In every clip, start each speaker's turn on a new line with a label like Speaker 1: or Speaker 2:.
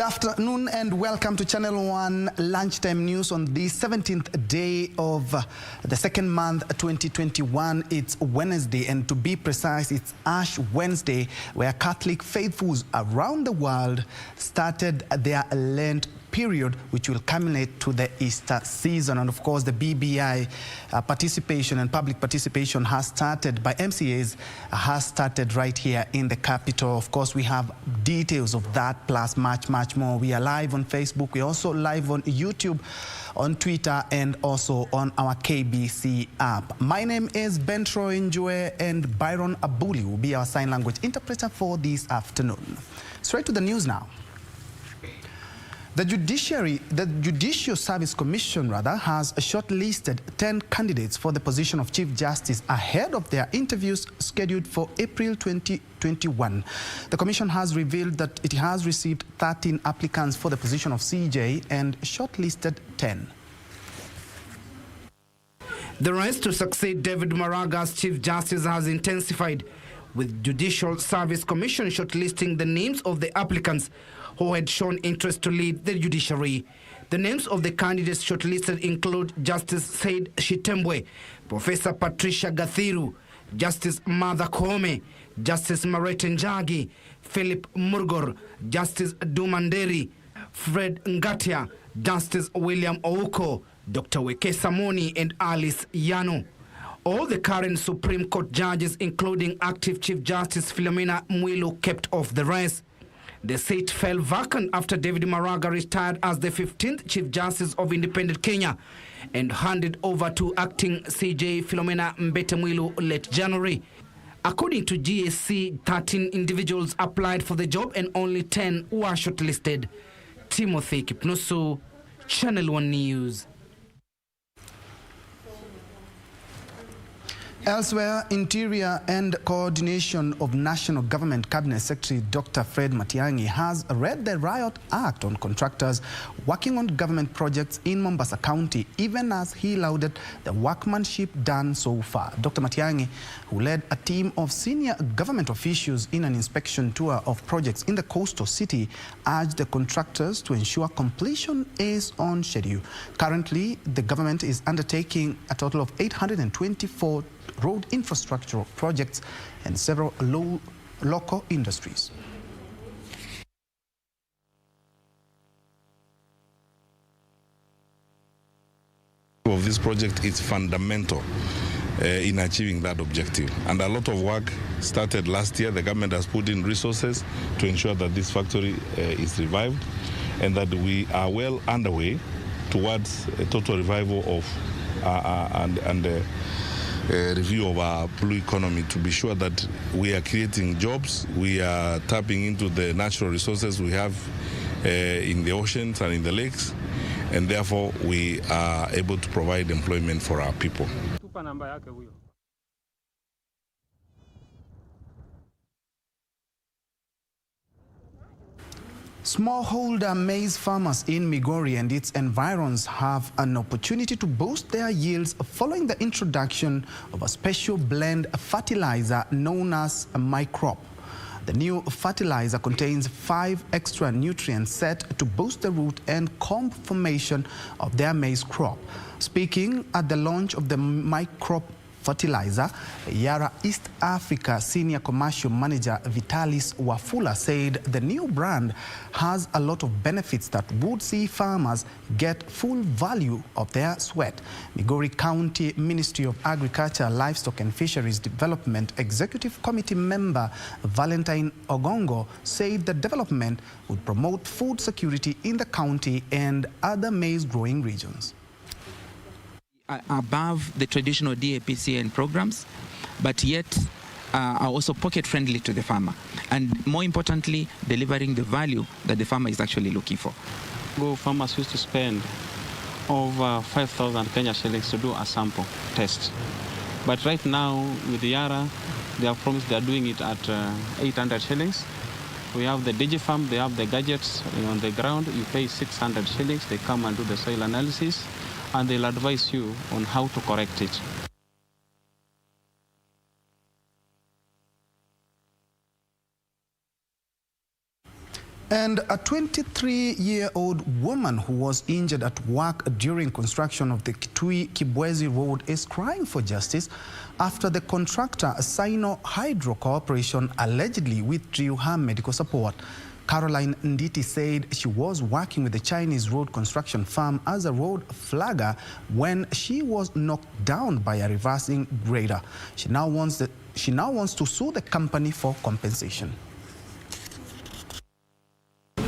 Speaker 1: Good afternoon and welcome to Channel 1 Lunchtime News on the 17th day of the second month 2021. It's Wednesday, and to be precise, it's Ash Wednesday, where Catholic faithfuls around the world started their Lent period, which will culminate to the Easter season. And of course, the BBI participation and public participation has started by MCAs, has started right here in the capital. Of course, we have details of that plus much more. We are live on Facebook. We're also live on YouTube, on Twitter, and also on our KBC app. My name is Ben Troy Njue, and Byron Abuli will be our sign language interpreter for this afternoon. Straight to the news now. The Judicial Service Commission has shortlisted 10 candidates for the position of Chief Justice ahead of their interviews scheduled for April 2021. The Commission has revealed that it has received 13 applicants for the position of CJ and shortlisted 10.
Speaker 2: The race to succeed David Maraga as Chief Justice has intensified, with Judicial Service Commission shortlisting the names of the applicants who had shown interest to lead the judiciary. The names of the candidates shortlisted include Justice Said Shitembwe, Professor Patricia Gathiru, Justice Martha Koome, Justice Marete Njagi, Philip Murgor, Justice Dumanderi, Fred Ngatia, Justice William Ouko, Dr. Wekesa Moni, and Alice Yano. All the current Supreme Court judges, including active Chief Justice Philomena Mwilu, kept off the race. The seat fell vacant after David Maraga retired as the 15th Chief Justice of Independent Kenya and handed over to acting CJ Philomena Mwilu late January. According to GSC, 13 individuals applied for the job and only 10 were shortlisted. Timothy Kipnusu, Channel 1 News.
Speaker 1: Elsewhere, Interior and Coordination of National Government Cabinet Secretary Dr. Fred Matiang'i has read the Riot Act on contractors working on government projects in Mombasa County, even as he lauded the workmanship done so far. Dr. Matiang'i, who led a team of senior government officials in an inspection tour of projects in the coastal city, urged the contractors to ensure completion is on schedule. Currently, the government is undertaking a total of 824 road infrastructure projects and several local industries.
Speaker 3: Of this project is fundamental in achieving that objective, and a lot of work started last year. The government has put in resources to ensure that this factory is revived and that we are well underway towards a total revival of review of our blue economy, to be sure that we are creating jobs, we are tapping into the natural resources we have in the oceans and in the lakes, and therefore we are able to provide employment for our people.
Speaker 1: Smallholder maize farmers in Migori and its environs have an opportunity to boost their yields following the introduction of a special blend fertilizer known as a MyCrop. The new fertilizer contains 5 extra nutrients set to boost the root and comb formation of their maize crop. Speaking at the launch of the MyCrop fertilizer, Yara East Africa Senior Commercial Manager Vitalis Wafula said the new brand has a lot of benefits that would see farmers get full value of their sweat. Migori County Ministry of Agriculture, Livestock and Fisheries Development Executive Committee member Valentine Ogongo said the development would promote food security in the county and other maize growing regions.
Speaker 4: Above the traditional DAPCN programs, but yet are also pocket-friendly to the farmer, and more importantly, delivering the value that the farmer is actually looking for.
Speaker 5: Farmers used to spend over 5,000 Kenya shillings to do a sample test. But right now, with the Yara, they have promised they are doing it at 800 shillings. We have the DigiFarm, they have the gadgets on the ground. You pay 600 shillings, they come and do the soil analysis, and they'll advise you on how to correct it.
Speaker 1: And a 23-year-old woman who was injured at work during construction of the Kitui-Kibwezi Road is crying for justice after the contractor Sino Hydro Corporation allegedly withdrew her medical support. Caroline Nditi said she was working with the Chinese road construction firm as a road flagger when she was knocked down by a reversing grader. She now wants to sue the company for compensation.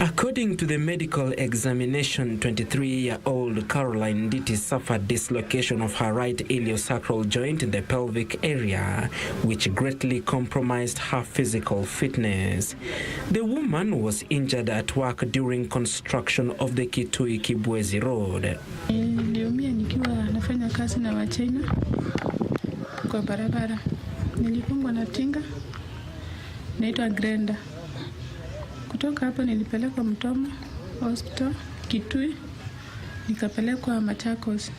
Speaker 6: According to the medical examination, 23-year-old Caroline Nditi suffered dislocation of her right iliosacral joint in the pelvic area, which greatly compromised her physical fitness. The woman was injured at work during construction of the Kitui-Kibwezi Road.
Speaker 7: Niliumia nikiwa nafanya kazi na Wachina kwa barabara. Nilipongwa na tinga naitwa Grenda. Kutoka hapo nilipelekwa Mtoma Hospital Kitui, nikapelekwa Machakos,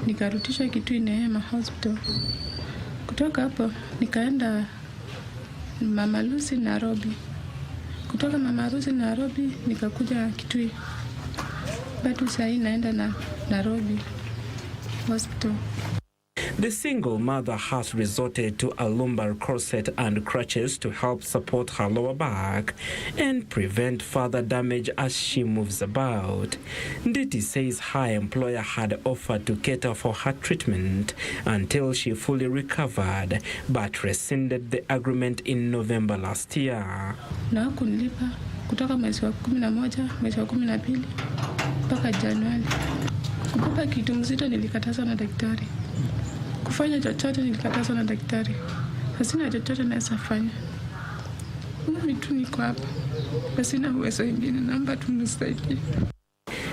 Speaker 7: nikarudishwa Kitui Neema Hospital. Kutoka hapo nikaenda Mama Lucy Nairobi. Kutoka Mama Lucy Nairobi nikakuja Kitui. Bado sasa naenda na Nairobi Hospital.
Speaker 6: The single mother has resorted to a lumbar corset and crutches to help support her lower back and prevent further damage as she moves about. Nditi says her employer had offered to cater for her treatment until she fully recovered, but rescinded the agreement in November last year.
Speaker 7: Na kunilipa kutoka mwezi wa 11, mwezi wa 12 mpaka Januari. Kubeba kitu mzito nilikatazwa na daktari. Kufanya chochote nilikatazwa na daktari. Hasina chochote naweza fanya. Mimi tu niko hapa. Hasina uwezo mwingine, naomba tu mnisaidie.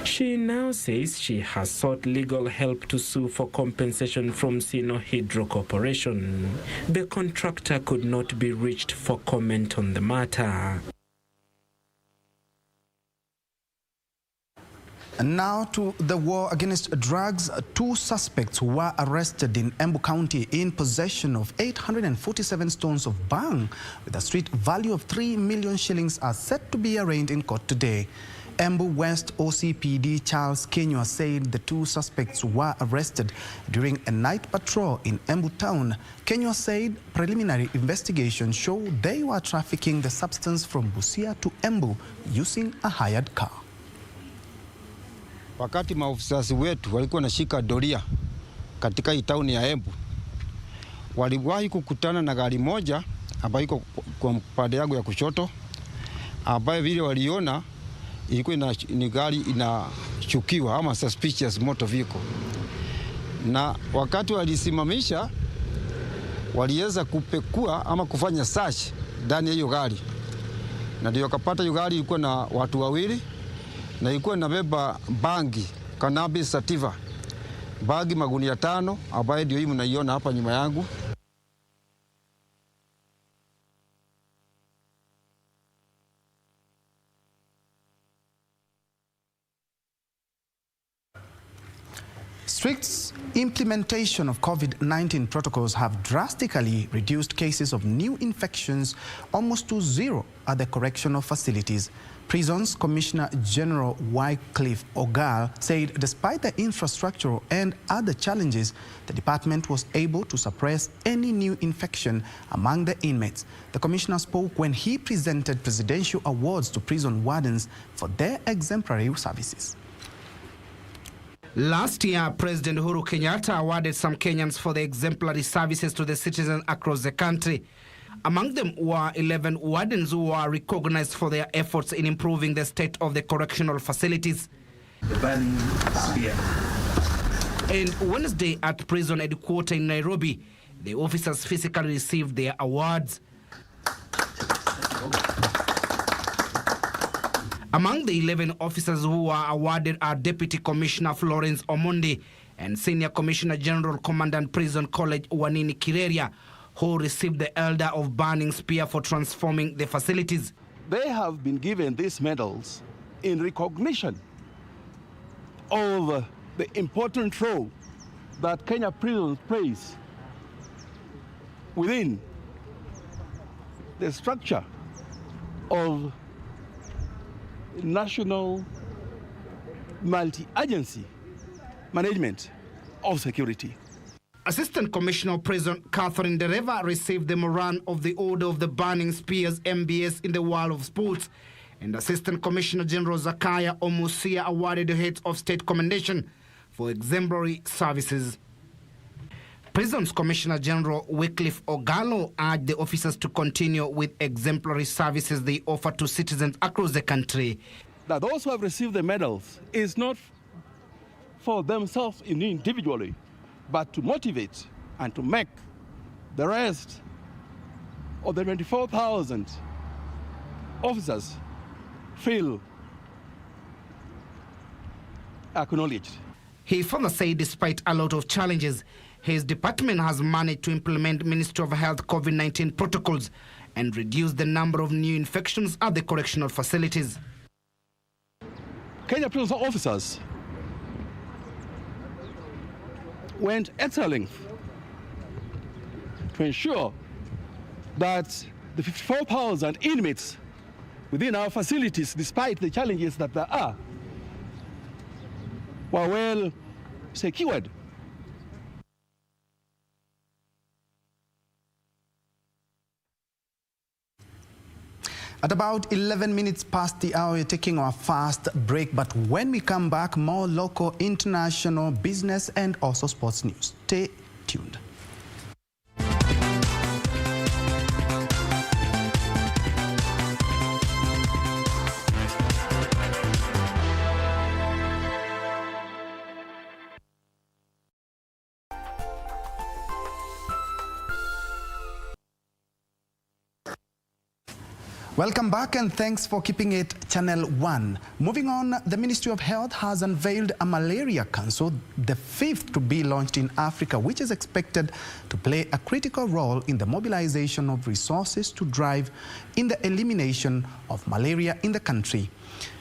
Speaker 6: She now says she has sought legal help to sue for compensation from Sino Hydro Corporation. The contractor could not be reached for comment on the matter.
Speaker 1: And now to the war against drugs. 2 suspects were arrested in Embu County in possession of 847 stones of bang with a street value of 3 million shillings are set to be arraigned in court today. Embu West OCPD Charles Njue said the 2 suspects were arrested during a night patrol in Embu town. Njue said preliminary investigations show they were trafficking the substance from Busia to Embu using a hired car.
Speaker 8: Wakati maofisa wetu walikuwa nashika doria katika hii town ya Embu, waliwahi kukutana na gari moja ambayo iko kwa pande yangu ya kushoto, ambayo vile waliona ilikuwa ni gari inashukiwa ama suspicious motor vehicle. Na wakati walisimamisha, waliweza kupekua ama kufanya search ndani ya hiyo gari, na ndio wakapata hiyo gari ilikuwa na watu wawili na ilikuwa inabeba bangi, cannabis sativa, bangi magunia 5 ambayo ndio hii mnaiona hapa nyuma yangu.
Speaker 1: Strict implementation of COVID-19 protocols have drastically reduced cases of new infections almost to 0 at the correctional facilities. Prisons Commissioner General Wycliffe Ogal said despite the infrastructural and other challenges, the department was able to suppress any new infection among the inmates. The commissioner spoke when he presented presidential awards to prison wardens for their exemplary services.
Speaker 2: Last year, President Uhuru Kenyatta awarded some Kenyans for their exemplary services to the citizens across the country. Among them were 11 wardens who were recognized for their efforts in improving the state of the correctional facilities.
Speaker 9: The burning spear.
Speaker 2: And Wednesday at prison headquarters in Nairobi, the officers physically received their awards. Among the 11 officers who were awarded are Deputy Commissioner Florence Omondi and Senior Commissioner General Commandant Prison College Wanini Kireria, who received the Elder of Burning Spear for transforming the facilities.
Speaker 10: They have been given these medals in recognition of the important role that Kenya Prison plays within the structure of national multi-agency management of security.
Speaker 2: Assistant Commissioner of Prison Catherine Dereva received the Moran of the Order of the Burning Spears MBS in the world of sports, and Assistant Commissioner General Zakaya Omusia awarded the heads of state commendation for exemplary services. Prisons Commissioner General Wycliffe Ogalo urged the officers to continue with exemplary services they offer to citizens across the country.
Speaker 10: That those who have received the medals is not for themselves individually, but to motivate and to make the rest of the 24,000 officers feel acknowledged.
Speaker 2: He further said despite a lot of challenges, his department has managed to implement Ministry of Health COVID-19 protocols and reduce the number of new infections at the correctional facilities.
Speaker 10: Kenya prison officers went extra length to ensure that the 54,000 inmates within our facilities, despite the challenges that there are, were well secured.
Speaker 1: At about 11 minutes past the hour, we're taking our fast break. But when we come back, more local, international, business, and also sports news. Stay tuned. Welcome back and thanks for keeping it Channel 1. Moving on, the Ministry of Health has unveiled a Malaria Council, the 5th to be launched in Africa, which is expected to play a critical role in the mobilization of resources to drive in the elimination of malaria in the country.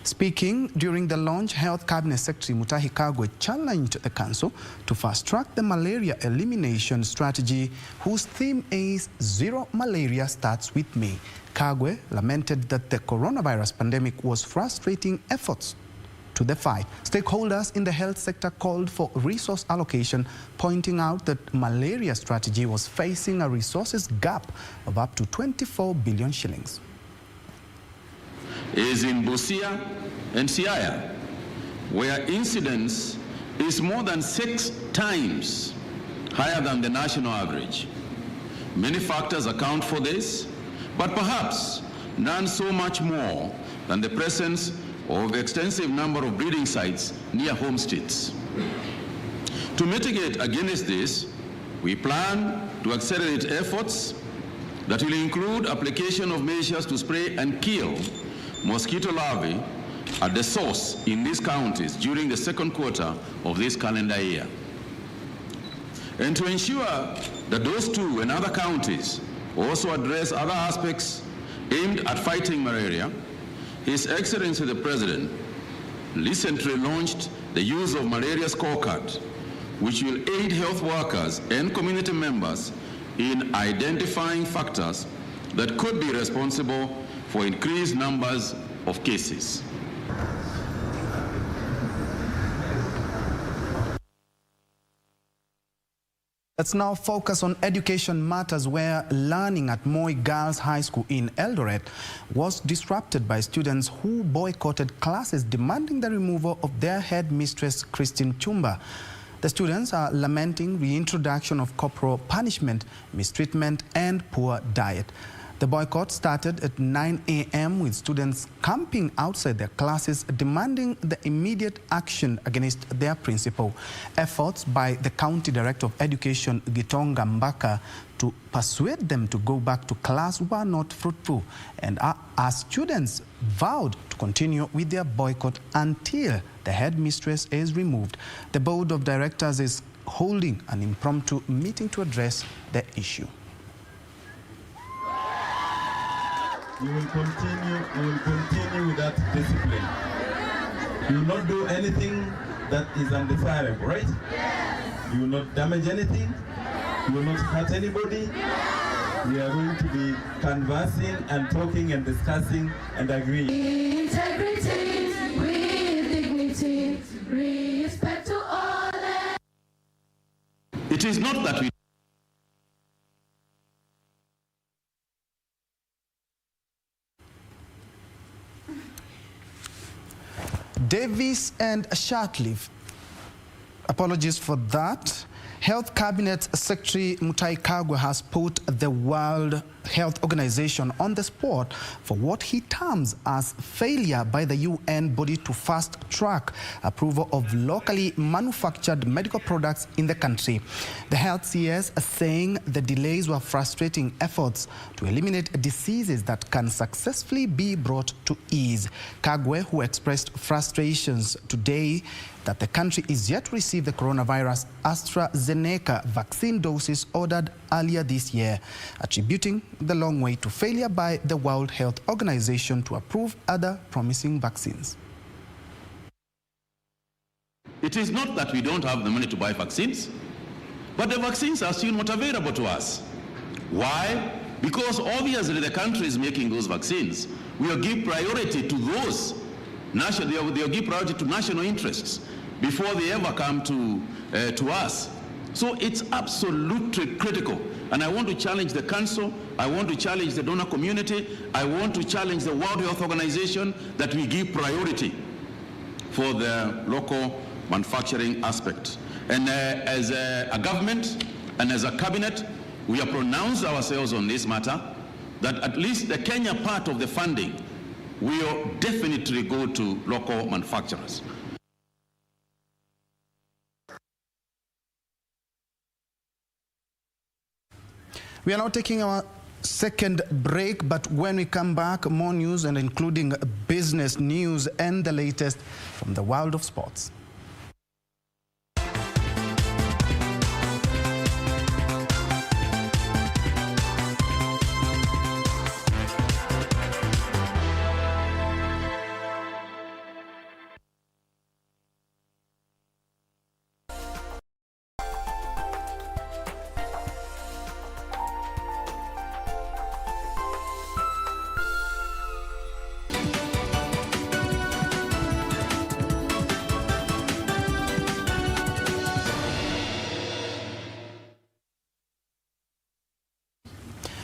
Speaker 1: Speaking during the launch, Health Cabinet Secretary Mutahi Kagwe challenged the Council to fast-track the malaria elimination strategy, whose theme is Zero Malaria Starts With Me. Kagwe lamented that the coronavirus pandemic was frustrating efforts to the fight. Stakeholders in the health sector called for resource allocation, pointing out that malaria strategy was facing a resources gap of up to 24 billion shillings.
Speaker 11: Is in Busia and Siaya, where incidence is more than 6 times higher than the national average. Many factors account for this, but perhaps none so much more than the presence of extensive number of breeding sites near home states. To mitigate against this, we plan to accelerate efforts that will include application of measures to spray and kill mosquito larvae at the source in these counties during the second quarter of this calendar year. And to ensure that those two and other counties also address other aspects aimed at fighting malaria, His Excellency the President recently launched the use of malaria scorecard, which will aid health workers and community members in identifying factors that could be responsible for increased numbers of cases.
Speaker 1: Let's now focus on education matters, where learning at Moi Girls High School in Eldoret was disrupted by students who boycotted classes demanding the removal of their headmistress, Christine Chumba. The students are lamenting reintroduction of corporal punishment, mistreatment, and poor diet. The boycott started at 9 a.m. with students camping outside their classes, demanding the immediate action against their principal. Efforts by the County Director of Education, Gitonga Mbaka, to persuade them to go back to class were not fruitful, and as students vowed to continue with their boycott until the headmistress is removed. The Board of Directors is holding an impromptu meeting to address the issue.
Speaker 12: We will continue with that discipline. You will not do anything that is undesirable, right? You will not damage anything. You will not hurt anybody. we are going to be conversing and talking and discussing and agreeing.
Speaker 13: Integrity, with dignity, respect to all.
Speaker 11: It is not that we
Speaker 1: Davis and Shatcliffe, apologies for that. Health Cabinet Secretary Mutahi Kagwe has put the World Health Organization on the spot for what he terms as failure by the UN body to fast-track approval of locally manufactured medical products in the country. The health CS is saying the delays were frustrating efforts to eliminate diseases that can successfully be brought to ease. Kagwe, who expressed frustrations today that the country is yet to receive the coronavirus AstraZeneca vaccine doses ordered earlier this year, attributing the long wait to failure by the World Health Organization to approve other promising vaccines.
Speaker 11: It is not that we don't have the money to buy vaccines, but the vaccines are still not available to us. Why? Because obviously the country is making those vaccines. We'll give priority to those they'll give priority to national interests before they ever come to us. So it's absolutely critical. And I want to challenge the Council, I want to challenge the donor community, I want to challenge the World Health Organization that we give priority for the local manufacturing aspect. And as a government and as a cabinet, we have pronounced ourselves on this matter, that at least the Kenya part of the funding will definitely go to local manufacturers.
Speaker 1: We are now taking our second break, but when we come back, more news and including business news and the latest from the world of sports.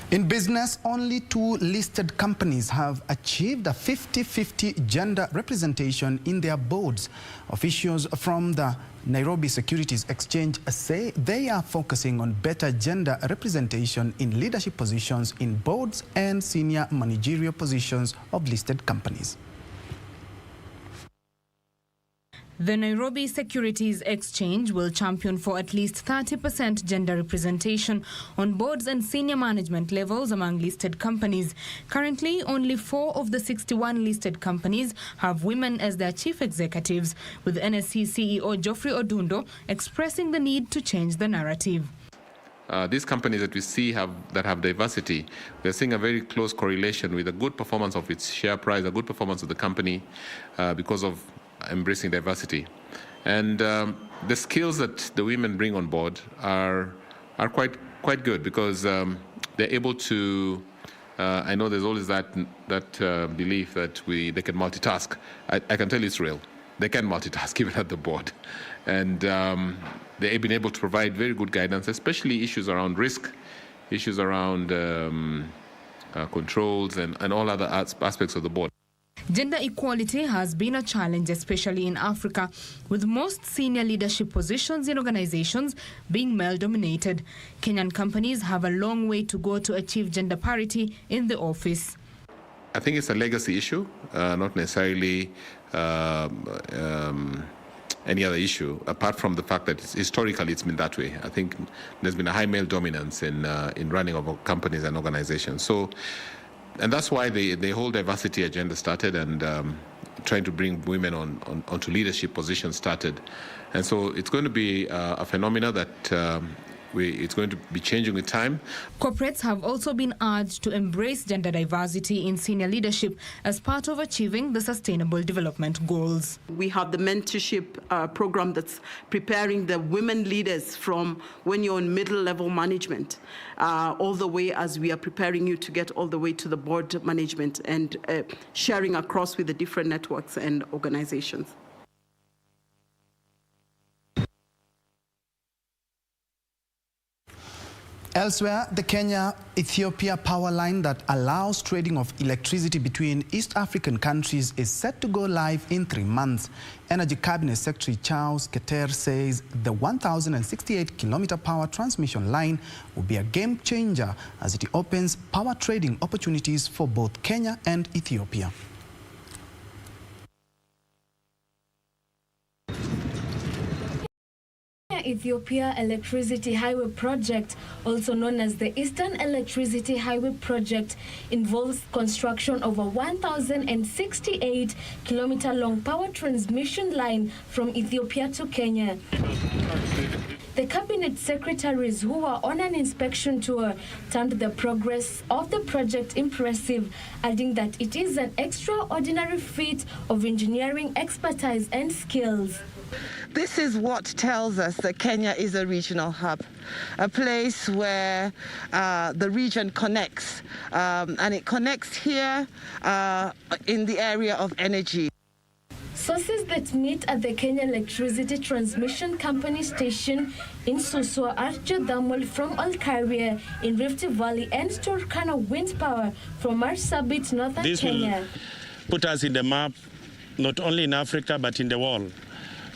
Speaker 1: In business, only 2 listed companies have achieved a 50-50 gender representation in their boards. Officials from the Nairobi Securities Exchange say they are focusing on better gender representation in leadership positions in boards and senior managerial positions of listed companies.
Speaker 14: The Nairobi Securities Exchange will champion for at least 30% gender representation on boards and senior management levels among listed companies. Currently, only 4 of the 61 listed companies have women as their chief executives, with NSC CEO Geoffrey Odundo expressing the need to change the narrative.
Speaker 15: These companies that we see that have diversity, we're seeing a very close correlation with a good performance of its share price, a good performance of the company because of embracing diversity. And the skills that the women bring on board are quite good because they're able to, I know there's always that belief that they can multitask. I can tell you it's real. They can multitask even at the board. And they've been able to provide very good guidance, especially issues around risk, issues around controls and all other aspects of the board.
Speaker 14: Gender equality has been a challenge, especially in Africa, with most senior leadership positions in organizations being male-dominated. Kenyan companies have a long way to go to achieve gender parity in the office.
Speaker 15: I think it's a legacy issue, not necessarily any other issue, apart from the fact that historically it's been that way. I think there's been a high male dominance in running of companies and organizations. So. And that's why the whole diversity agenda started, and trying to bring women onto leadership positions started. And so it's going to be a phenomena that it's going to be changing with time.
Speaker 14: Corporates have also been urged to embrace gender diversity in senior leadership as part of achieving the Sustainable Development Goals.
Speaker 16: We have the mentorship program that's preparing the women leaders from when you're in middle-level management all the way as we are preparing you to get all the way to the board management and sharing across with the different networks and organizations.
Speaker 1: Elsewhere, the Kenya-Ethiopia power line that allows trading of electricity between East African countries is set to go live in 3 months. Energy Cabinet Secretary Charles Keter says the 1,068-kilometer power transmission line will be a game changer as it opens power trading opportunities for both Kenya and Ethiopia.
Speaker 17: Ethiopia Electricity Highway Project, also known as the Eastern Electricity Highway Project, involves construction of a 1,068-kilometer long power transmission line from Ethiopia to Kenya. The cabinet secretaries who were on an inspection tour termed the progress of the project impressive, adding that it is an extraordinary feat of engineering expertise and skills.
Speaker 18: This is what tells us that Kenya is a regional hub, a place where the region connects, and it connects here in the area of energy.
Speaker 17: Sources that meet at the Kenya Electricity Transmission Company station in Suswa are geothermal from Olkaria in Rift Valley and Turkana wind power from Marsabit, northern Kenya.
Speaker 19: Will put us in the map, not only in Africa, but in the world.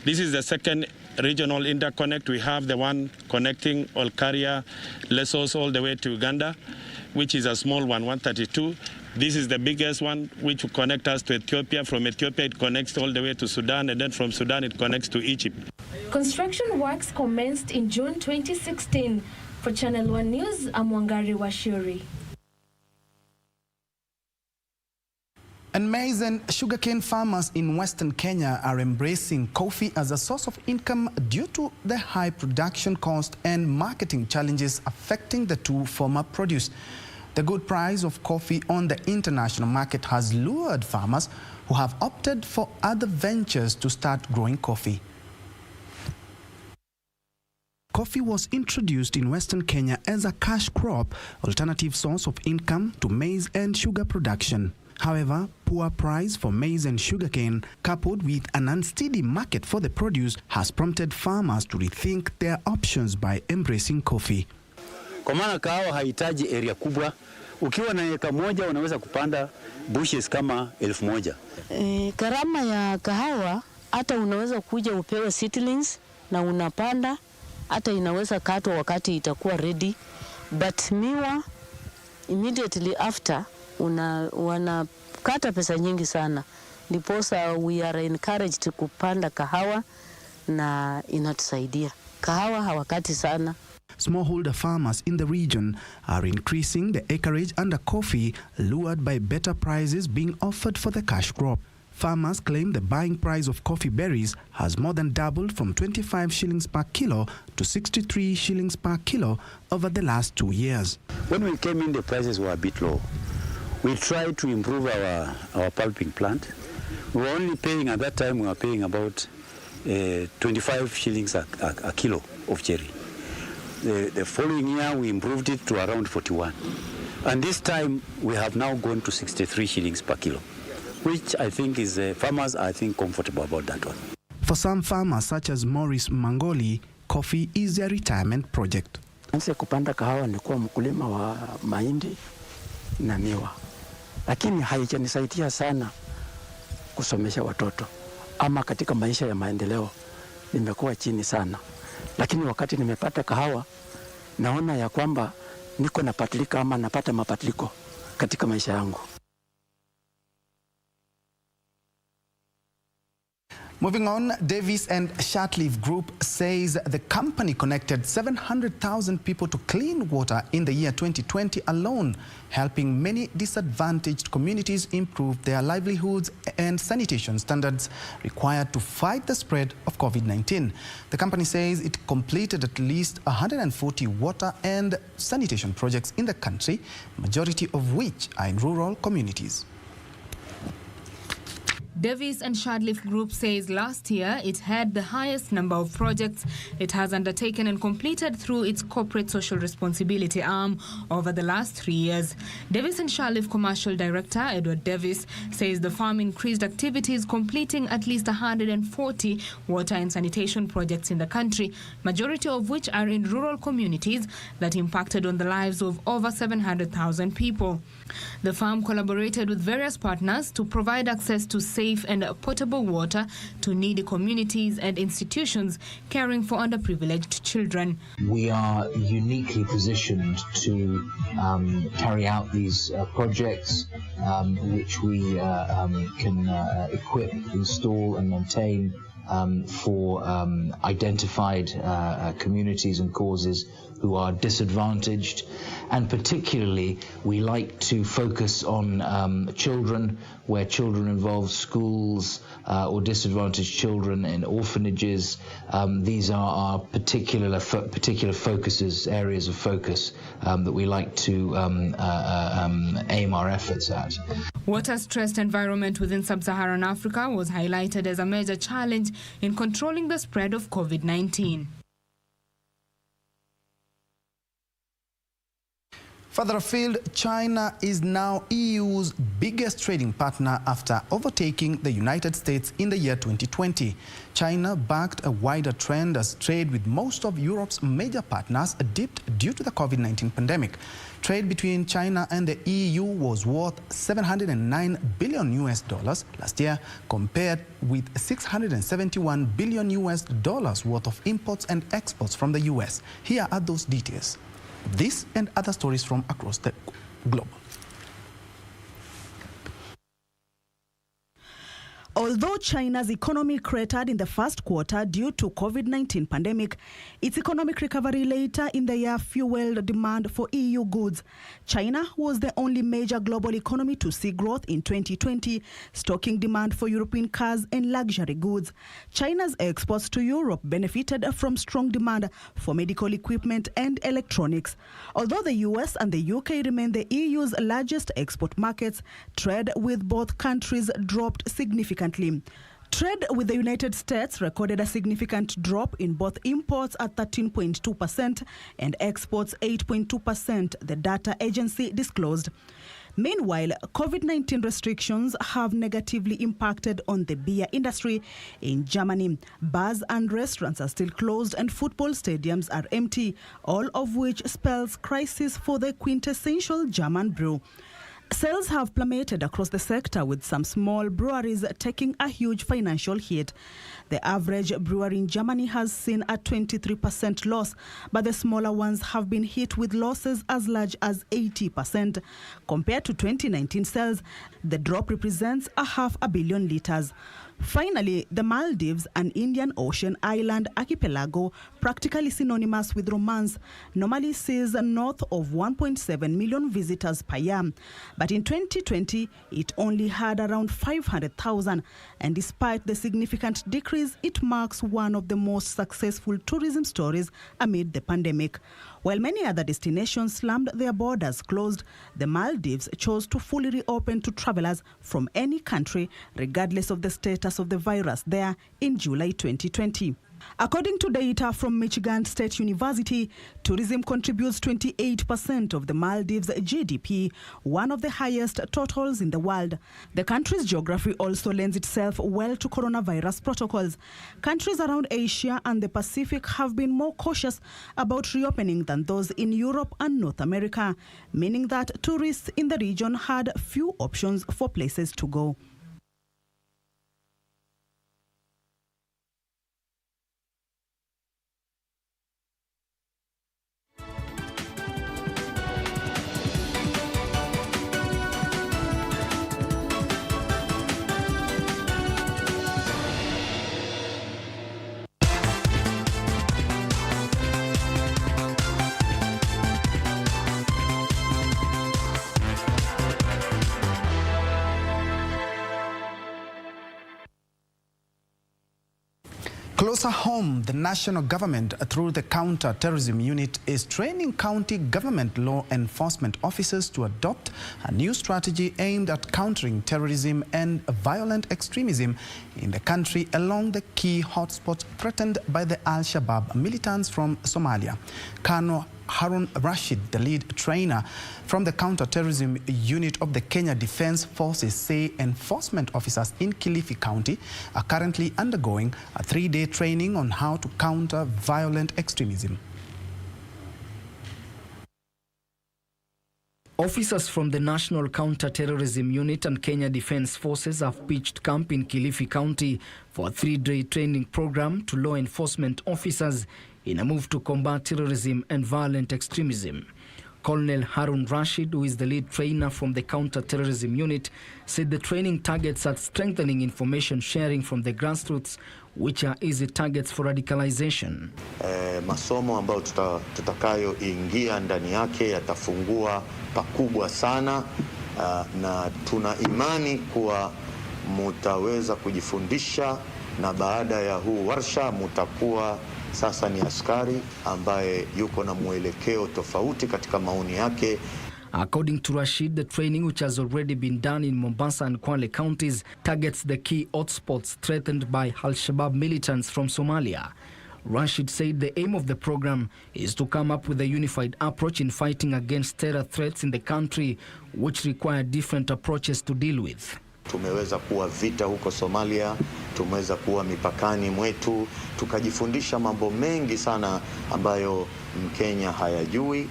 Speaker 19: This is the second regional interconnect. We have the one connecting Olkaria, Lesos all the way to Uganda, which is a small one, 132. This is the biggest one, which will connect us to Ethiopia. From Ethiopia, it connects all the way to Sudan, and then from Sudan, it connects to Egypt.
Speaker 17: Construction works commenced in June 2016. For Channel 1 News, I'm Wangari Washuri.
Speaker 1: And maize and sugarcane farmers in Western Kenya are embracing coffee as a source of income due to the high production cost and marketing challenges affecting the two former produce. The good price of coffee on the international market has lured farmers who have opted for other ventures to start growing coffee. Coffee was introduced in Western Kenya as a cash crop, alternative source of income to maize and sugar production. However, poor price for maize and sugarcane, coupled with an unsteady market for the produce, has prompted farmers to rethink their options by embracing coffee.
Speaker 20: Kwa maana kahawa haitaji area kubwa. Ukiwa na eka moja unaweza kupanda bushes kama 1,000.
Speaker 21: Gharama ya kahawa hata unaweza kuja upewe seedlings na unapanda, hata inaweza katwa wakati itakuwa ready. But miwa immediately after wanakata pesa nyingi sana. Ndiposa we are encouraged kupanda kahawa na inatusaidia. Kahawa hawakati sana.
Speaker 1: Smallholder farmers in the region are increasing the acreage under coffee, lured by better prices being offered for the cash crop. Farmers claim the buying price of coffee berries has more than doubled from 25 shillings per kilo to 63 shillings per kilo over the last 2 years.
Speaker 20: When we came in, the prices were a bit low. We tried to improve our pulping plant. We were only paying, at that time, we were paying about 25 shillings a kilo of cherry. The following year, we improved it to around 41. And this time, we have now gone to 63 shillings per kilo, which I think is, farmers are, I think, comfortable about that one.
Speaker 1: For some farmers, such as Maurice Mangoli, coffee is their retirement project.
Speaker 22: Anse kupanda kahawa nilikuwa mkulima wa mahindi na miwa. Lakini haijanisaidia sana kusomesha watoto. Ama katika maisha ya maendeleo nimekuwa chini sana. Lakini wakati nimepata kahawa naona ya kwamba niko napatilika ama napata mapatiliko katika maisha yangu.
Speaker 1: Moving on, Davis and Shatleaf Group says the company connected 700,000 people to clean water in the year 2020 alone, helping many disadvantaged communities improve their livelihoods and sanitation standards required to fight the spread of COVID-19. The company says it completed at least 140 water and sanitation projects in the country, majority of which are in rural communities.
Speaker 14: Davis and Shatleaf Group says last year it had the highest number of projects it has undertaken and completed through its corporate social responsibility arm over the last 3 years. Davis and Shatleaf Commercial Director Edward Davis says the firm increased activities, completing at least 140 water and sanitation projects in the country, majority of which are in rural communities that impacted on the lives of over 700,000 people. The firm collaborated with various partners to provide access to safe and potable water to needy communities and institutions caring for underprivileged children.
Speaker 3: We are uniquely positioned to carry out these projects, which we can equip, install and maintain for identified communities and causes who are disadvantaged, and particularly we like to focus on children, where children involve schools or disadvantaged children in orphanages. These are our particular focuses, areas of focus that we like to aim our efforts at.
Speaker 14: Water-stressed environment within sub-Saharan Africa was highlighted as a major challenge in controlling the spread of COVID-19.
Speaker 1: Further afield, China is now EU's biggest trading partner after overtaking the United States in the year 2020. China backed a wider trend as trade with most of Europe's major partners dipped due to the COVID-19 pandemic. Trade between China and the EU was worth $709 billion last year, compared with $671 billion worth of imports and exports from the US. Here are those details. This and other stories from across the globe.
Speaker 4: Although China's economy cratered in the first quarter due to COVID-19 pandemic, its economic recovery later in the year fueled demand for EU goods. China was the only major global economy to see growth in 2020, stoking demand for European cars and luxury goods. China's exports to Europe benefited from strong demand for medical equipment and electronics. Although the US and the UK remain the EU's largest export markets, trade with both countries dropped significantly. Trade with the United States recorded a significant drop in both imports at 13.2% and exports 8.2%, the data agency disclosed. Meanwhile, COVID-19 restrictions have negatively impacted on the beer industry in Germany. Bars and restaurants are still closed and football stadiums are empty, all of which spells crisis for the quintessential German brew. Sales have plummeted across the sector, with some small breweries taking a huge financial hit. The average brewery in Germany has seen a 23% loss, but the smaller ones have been hit with losses as large as 80%. Compared to 2019 sales, the drop represents 500 million liters. Finally, the Maldives, an Indian Ocean island archipelago practically synonymous with romance, normally sees north of 1.7 million visitors per year. But in 2020, it only had around 500,000, and despite the significant decrease, it marks one of the most successful tourism stories amid the pandemic. While many other destinations slammed their borders closed, the Maldives chose to fully reopen to travelers from any country, regardless of the status of the virus there in July 2020. According to data from Michigan State University, tourism contributes 28% of the Maldives' GDP, one of the highest totals in the world. The country's geography also lends itself well to coronavirus protocols. Countries around Asia and the Pacific have been more cautious about reopening than those in Europe and North America, meaning that tourists in the region had few options for places to go.
Speaker 1: Closer home, the national government, through the counter-terrorism unit, is training county government law enforcement officers to adopt a new strategy aimed at countering terrorism and violent extremism in the country along the key hotspots threatened by the Al-Shabaab militants from Somalia. Colonel Harun Rashid, the lead trainer from the counter-terrorism unit of the Kenya Defence Forces, say enforcement officers in Kilifi County are currently undergoing a 3-day training on how to counter violent extremism.
Speaker 2: Officers from the National Counter-Terrorism Unit and Kenya Defence Forces have pitched camp in Kilifi County for a 3-day training program to law enforcement officers in a move to combat terrorism and violent extremism. Colonel Harun Rashid, who is the lead trainer from the Counter-Terrorism Unit, said the training targets at strengthening information sharing from the grassroots, which are easy targets for radicalization.
Speaker 5: Masomo ambayo tutakayoingia ndani yake yatafungua pakubwa sana, na tuna imani kuwa mutaweza kujifundisha, na baada ya huu warsha mutakuwa sasa ni askari ambaye yuko na mwelekeo tofauti katika maoni yake.
Speaker 2: According to Rashid, the training, which has already been done in Mombasa and Kwale counties, targets the key hotspots threatened by Al-Shabaab militants from Somalia. Rashid said the aim of the program is to come up with a unified approach in fighting against terror threats in the country, which require different approaches to deal with.
Speaker 5: Tumeweza kuwa vita huko Somalia, tumeweza kuwa mipakani mwetu, tukajifundisha mambo mengi sana ambayo Mkenya hayajui,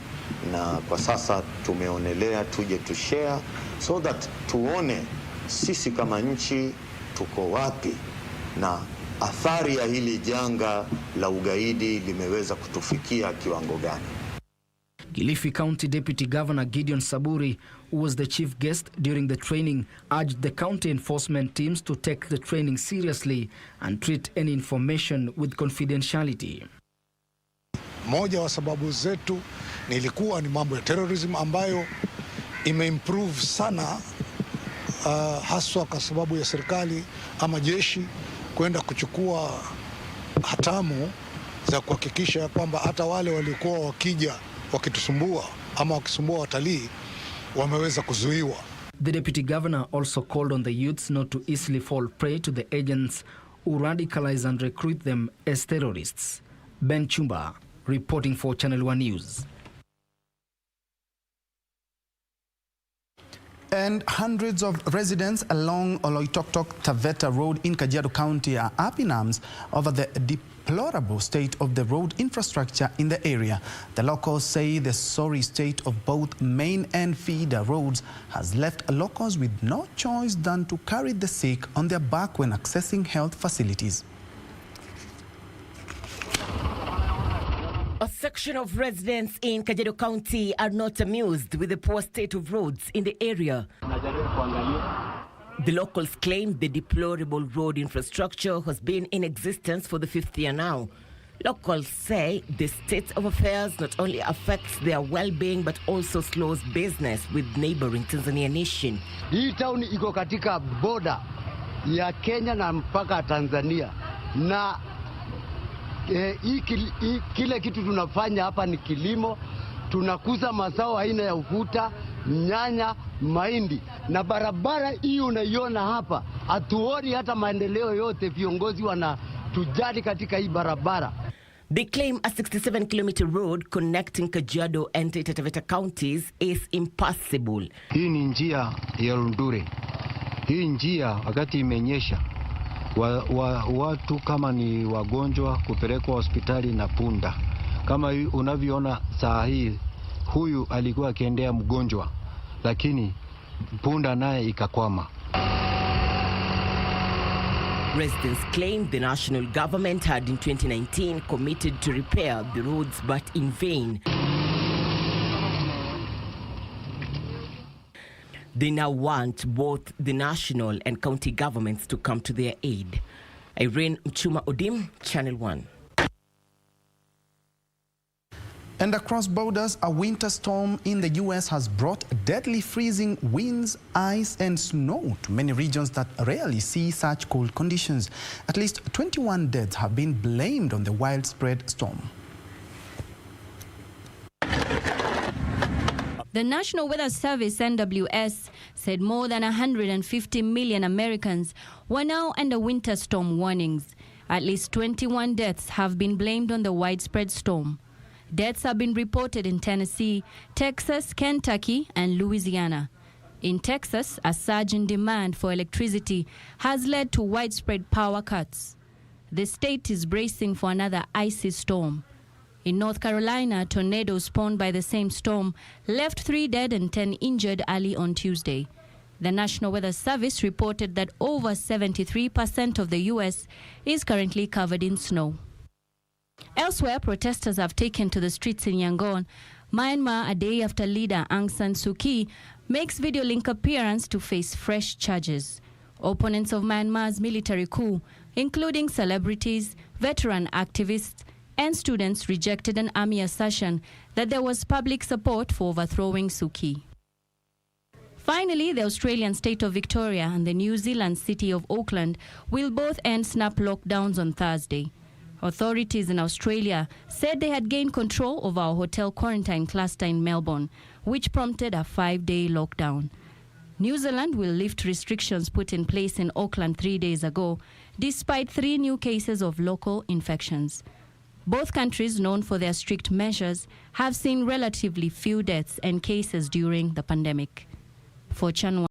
Speaker 5: na kwa sasa tumeonelea tuje to share so that tuone sisi kama nchi tuko wapi na athari ya hili janga la ugaidi limeweza kutufikia kiwango gani.
Speaker 2: Kilifi County Deputy Governor Gideon Saburi, who was the chief guest during the training, urged the county enforcement teams to take the training seriously and treat any information with confidentiality.
Speaker 7: Moja wa sababu zetu ilikuwa ni mambo ya terrorism ambayo imeimprove sana, haswa kwa sababu ya serikali ama jeshi kwenda kuchukua hatamu za kuhakikisha kwamba hata wale walikuwa wakija wakitusumbua ama wakisumbua watalii wameweza kuzuiwa.
Speaker 2: The deputy governor also called on the youths not to easily fall prey to the agents who radicalize and recruit them as terrorists. Ben Chumba, reporting for Channel 1 News.
Speaker 1: And hundreds of residents along Oloitoktok Taveta Road in Kajiado County are up in arms over the deplorable state of the road infrastructure in the area. The locals say the sorry state of both main and feeder roads has left locals with no choice than to carry the sick on their back when accessing health facilities.
Speaker 23: A section of residents in Kajiado County are not amused with the poor state of roads in the area. The locals claim the deplorable road infrastructure has been in existence for the 5th year now. Locals say the state of affairs not only affects their well-being but also slows business with neighboring Tanzania nation.
Speaker 24: Hii town iko katika border ya Kenya na mpaka Tanzania, na kile kitu tunafanya hapa ni kilimo. Tunakuza mazao aina ya ufuta, nyanya, mahindi, na barabara hii unaiona hapa, hatuoni hata maendeleo yote. Viongozi wanatujali katika hii barabara.
Speaker 23: They claim a 67-kilometer road connecting Kajiado and Taita Taveta counties is impassable.
Speaker 25: Hii ni njia ya Rundure. Hii njia wakati imenyesha, watu kama ni wagonjwa kupelekwa hospitali na punda. Kama unavyoona saa hii, huyu alikuwa akiendea mgonjwa, lakini punda naye ikakwama.
Speaker 23: Residents claim the national government had in 2019 committed to repair the roads, but in vain. They now want both the national and county governments to come to their aid. Irene Mchuma Odim, Channel 1.
Speaker 1: And across borders, a winter storm in the U.S. has brought deadly freezing winds, ice and snow to many regions that rarely see such cold conditions. At least 21 deaths have been blamed on the widespread storm.
Speaker 6: The National Weather Service, NWS, said more than 150 million Americans were now under winter storm warnings. At least 21 deaths have been blamed on the widespread storm. Deaths have been reported in Tennessee, Texas, Kentucky, and Louisiana. In Texas, a surge in demand for electricity has led to widespread power cuts. The state is bracing for another icy storm. In North Carolina, tornadoes spawned by the same storm left 3 dead and 10 injured early on Tuesday. The National Weather Service reported that over 73% of the U.S. is currently covered in snow. Elsewhere, protesters have taken to the streets in Yangon, Myanmar, a day after leader Aung San Suu Kyi makes video link appearance to face fresh charges. Opponents of Myanmar's military coup, including celebrities, veteran activists, and students, rejected an army assertion that there was public support for overthrowing Suu Kyi. Finally, the Australian state of Victoria and the New Zealand city of Auckland will both end snap lockdowns on Thursday. Authorities in Australia said they had gained control of our hotel quarantine cluster in Melbourne, which prompted a 5-day lockdown. New Zealand will lift restrictions put in place in Auckland 3 days ago, despite 3 new cases of local infections. Both countries, known for their strict measures, have seen relatively few deaths and cases during the pandemic. For Channel